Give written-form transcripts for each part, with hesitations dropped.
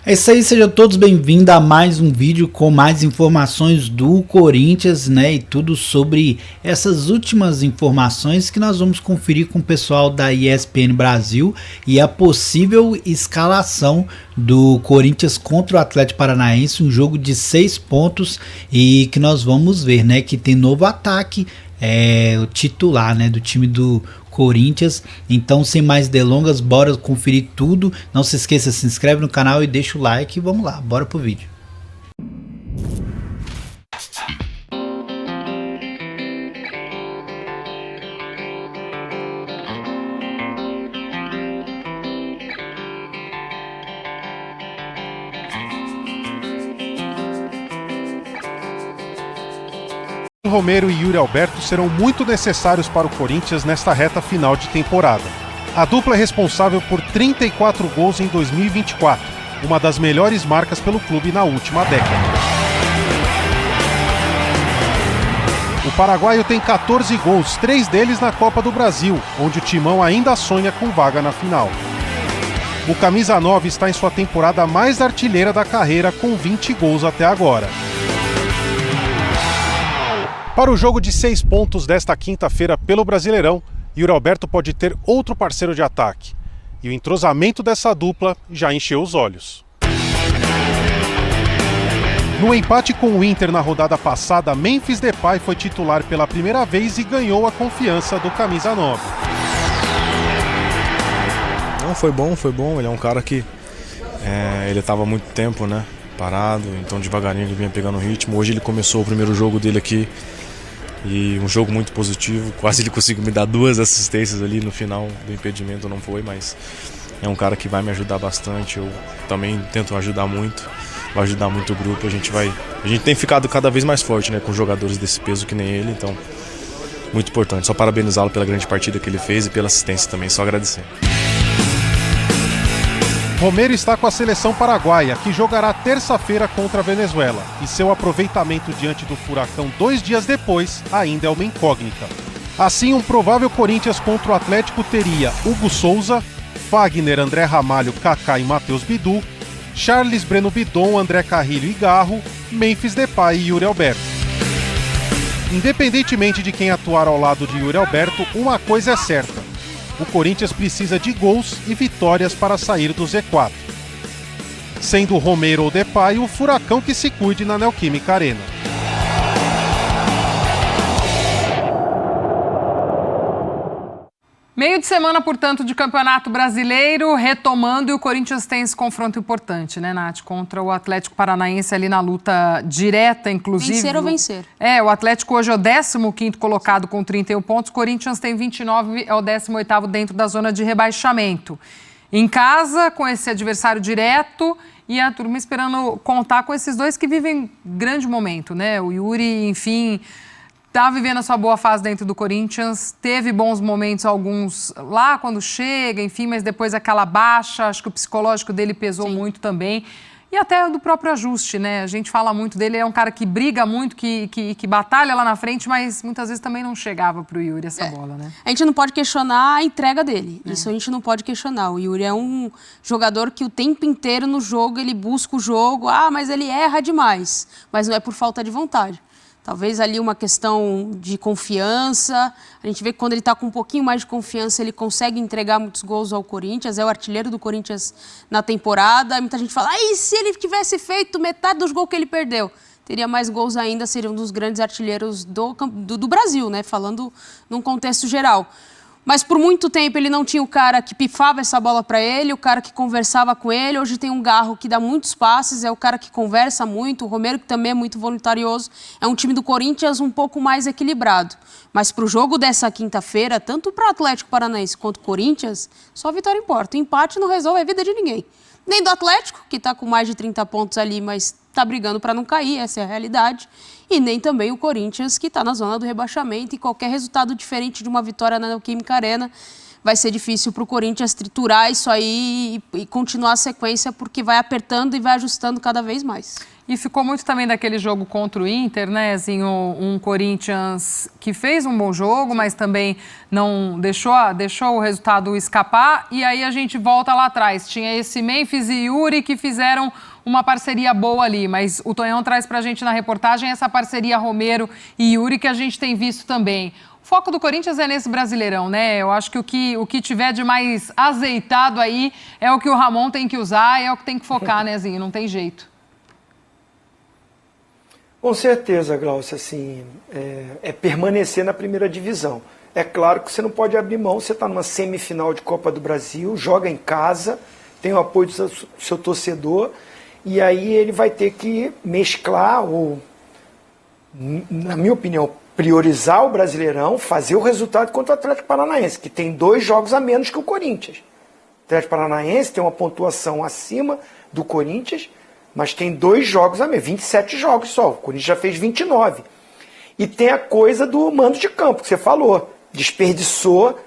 É isso aí, sejam todos bem-vindos a mais um vídeo com mais informações do Corinthians, né? E tudo sobre essas últimas informações que nós vamos conferir com o pessoal da ESPN Brasil e a possível escalação do Corinthians contra o Atlético Paranaense, um jogo de 6 pontos e que nós vamos ver, né? Que tem novo ataque, o titular, né? Do time do Corinthians. Então, sem mais delongas, bora conferir tudo. Não se esqueça, se inscreve no canal e deixa o like e vamos lá, bora pro vídeo. Romero e Yuri Alberto serão muito necessários para o Corinthians nesta reta final de temporada. A dupla é responsável por 34 gols em 2024, uma das melhores marcas pelo clube na última década. O paraguaio tem 14 gols, 3 deles na Copa do Brasil, onde o Timão ainda sonha com vaga na final. O camisa 9 está em sua temporada mais artilheira da carreira, com 20 gols até agora. Para o jogo de 6 pontos desta quinta-feira pelo Brasileirão, Yuri Alberto pode ter outro parceiro de ataque. E o entrosamento dessa dupla já encheu os olhos. No empate com o Inter na rodada passada, Memphis Depay foi titular pela primeira vez e ganhou a confiança do camisa 9. Não, foi bom. Ele é um cara que ele estava há muito tempo, né, parado, então devagarinho ele vinha pegando o ritmo. Hoje ele começou o primeiro jogo dele aqui. E um jogo muito positivo, quase ele conseguiu me dar 2 assistências ali no final do impedimento, não foi, mas é um cara que vai me ajudar bastante, eu também tento ajudar muito, vai ajudar muito o grupo, a gente tem ficado cada vez mais forte, né, com jogadores desse peso que nem ele, então muito importante, só parabenizá-lo pela grande partida que ele fez e pela assistência também, só agradecer. Romero está com a seleção paraguaia, que jogará terça-feira contra a Venezuela, e seu aproveitamento diante do Furacão 2 dias depois ainda é uma incógnita. Assim, um provável Corinthians contra o Atlético teria Hugo Souza, Fagner, André Ramalho, Kaká e Matheus Bidu, Charles, Breno Bidon, André Carrilho e Garro, Memphis Depay e Yuri Alberto. Independentemente de quem atuar ao lado de Yuri Alberto, uma coisa é certa: o Corinthians precisa de gols e vitórias para sair do Z4. Sendo Romero ou Depay, o Furacão que se cuide na Neoquímica Arena. Meio de semana, portanto, de Campeonato Brasileiro retomando, e o Corinthians tem esse confronto importante, né, Nath? Contra o Atlético Paranaense ali na luta direta, inclusive. Vencer ou vencer. O Atlético hoje é o 15º colocado com 31 pontos, o Corinthians tem 29, é o 18º dentro da zona de rebaixamento. Em casa, com esse adversário direto, e a turma esperando contar com esses dois que vivem grande momento, né? O Yuri, enfim, está vivendo a sua boa fase dentro do Corinthians, teve bons momentos, alguns lá quando chega, enfim, mas depois aquela baixa, acho que o psicológico dele pesou muito também. E até do próprio ajuste, né? A gente fala muito dele, é um cara que briga muito, que batalha lá na frente, mas muitas vezes também não chegava para o Yuri essa bola, né? A gente não pode questionar a entrega dele, isso a gente não pode questionar. O Yuri é um jogador que o tempo inteiro no jogo ele busca o jogo, mas ele erra demais, mas não é por falta de vontade. Talvez ali uma questão de confiança. A gente vê que quando ele está com um pouquinho mais de confiança, ele consegue entregar muitos gols ao Corinthians. É o artilheiro do Corinthians na temporada. Muita gente fala, e se ele tivesse feito metade dos gols que ele perdeu? Teria mais gols ainda, seria um dos grandes artilheiros do Brasil, né? Falando num contexto geral. Mas por muito tempo ele não tinha o cara que pifava essa bola para ele, o cara que conversava com ele. Hoje tem um Garro que dá muitos passes, é o cara que conversa muito. O Romero, que também é muito voluntarioso. É um time do Corinthians um pouco mais equilibrado. Mas para o jogo dessa quinta-feira, tanto para o Atlético Paranaense quanto o Corinthians, só a vitória importa. O empate não resolve a vida de ninguém. Nem do Atlético, que está com mais de 30 pontos ali, mas está brigando para não cair, essa é a realidade. E nem também o Corinthians, que está na zona do rebaixamento, e qualquer resultado diferente de uma vitória na Neoquímica Arena vai ser difícil para o Corinthians triturar isso aí e continuar a sequência, porque vai apertando e vai ajustando cada vez mais. E ficou muito também daquele jogo contra o Inter, né, assim, um Corinthians que fez um bom jogo, mas também não deixou o resultado escapar. E aí a gente volta lá atrás. Tinha esse Memphis e Yuri que fizeram uma parceria boa ali, mas o Tonhão traz pra gente na reportagem essa parceria Romero e Yuri que a gente tem visto também. O foco do Corinthians é nesse Brasileirão, né? Eu acho que o que tiver de mais azeitado aí é o que o Ramon tem que usar, é o que tem que focar, né, Zinho? Não tem jeito. Com certeza, Glaucia, assim, é permanecer na primeira divisão. É claro que você não pode abrir mão, você está numa semifinal de Copa do Brasil, joga em casa, tem o apoio do seu torcedor, e aí ele vai ter que mesclar, ou, na minha opinião, priorizar o Brasileirão, fazer o resultado contra o Atlético Paranaense, que tem 2 jogos a menos que o Corinthians. O Atlético Paranaense tem uma pontuação acima do Corinthians, mas tem 2 jogos a menos, 27 jogos só. O Corinthians já fez 29. E tem a coisa do mando de campo, que você falou. Desperdiçou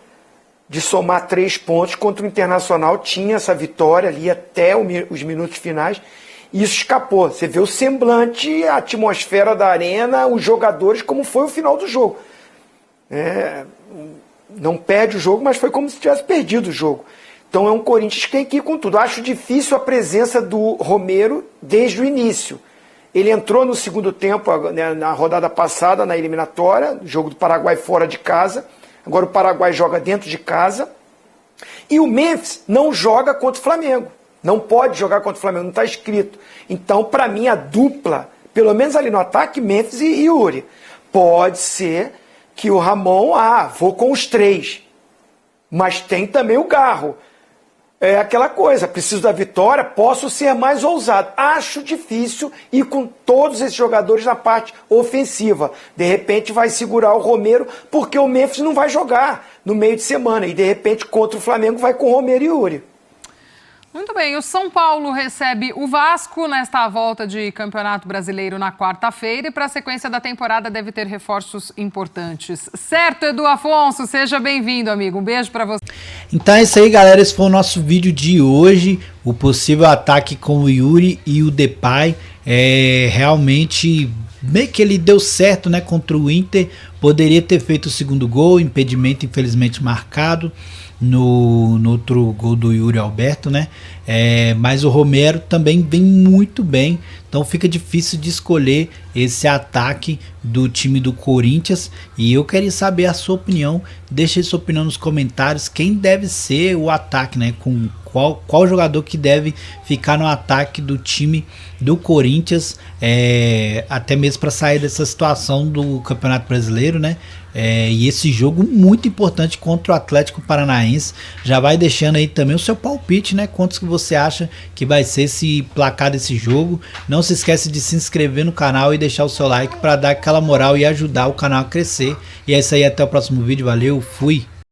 de somar 3 pontos contra o Internacional. Tinha essa vitória ali até os minutos finais. E isso escapou. Você vê o semblante, a atmosfera da arena, os jogadores, como foi o final do jogo. Não perde o jogo, mas foi como se tivesse perdido o jogo. Então é um Corinthians que tem que ir com tudo. Acho difícil a presença do Romero desde o início. Ele entrou no segundo tempo, né, na rodada passada, na eliminatória, jogo do Paraguai fora de casa. Agora o Paraguai joga dentro de casa. E o Memphis não joga contra o Flamengo. Não pode jogar contra o Flamengo, não está escrito. Então, para mim, a dupla, pelo menos ali no ataque, Memphis e Yuri. Pode ser que o Ramon, vou com os 3. Mas tem também o Garro. É aquela coisa, preciso da vitória, posso ser mais ousado. Acho difícil ir com todos esses jogadores na parte ofensiva. De repente vai segurar o Romero, porque o Memphis não vai jogar no meio de semana. E de repente contra o Flamengo vai com o Romero e Yuri. Muito bem, o São Paulo recebe o Vasco nesta volta de Campeonato Brasileiro na quarta-feira e para a sequência da temporada deve ter reforços importantes. Certo, Edu Afonso? Seja bem-vindo, amigo. Um beijo para você. Então é isso aí, galera. Esse foi o nosso vídeo de hoje. O possível ataque com o Yuri e o Depay. Realmente, meio que ele deu certo, né, contra o Inter. Poderia ter feito o segundo gol, impedimento infelizmente marcado no outro gol do Yuri Alberto, né? Mas o Romero também vem muito bem, então fica difícil de escolher esse ataque do time do Corinthians. E eu queria saber a sua opinião, deixa aí sua opinião nos comentários, quem deve ser o ataque, né? Com qual jogador que deve ficar no ataque do time do Corinthians, até mesmo para sair dessa situação do Campeonato Brasileiro, né? E esse jogo muito importante contra o Atlético Paranaense. Já vai deixando aí também o seu palpite, né? Quantos que você acha que vai ser esse placar desse jogo. Não se esquece de se inscrever no canal e deixar o seu like para dar aquela moral e ajudar o canal a crescer. E é isso aí, até o próximo vídeo. Valeu, fui!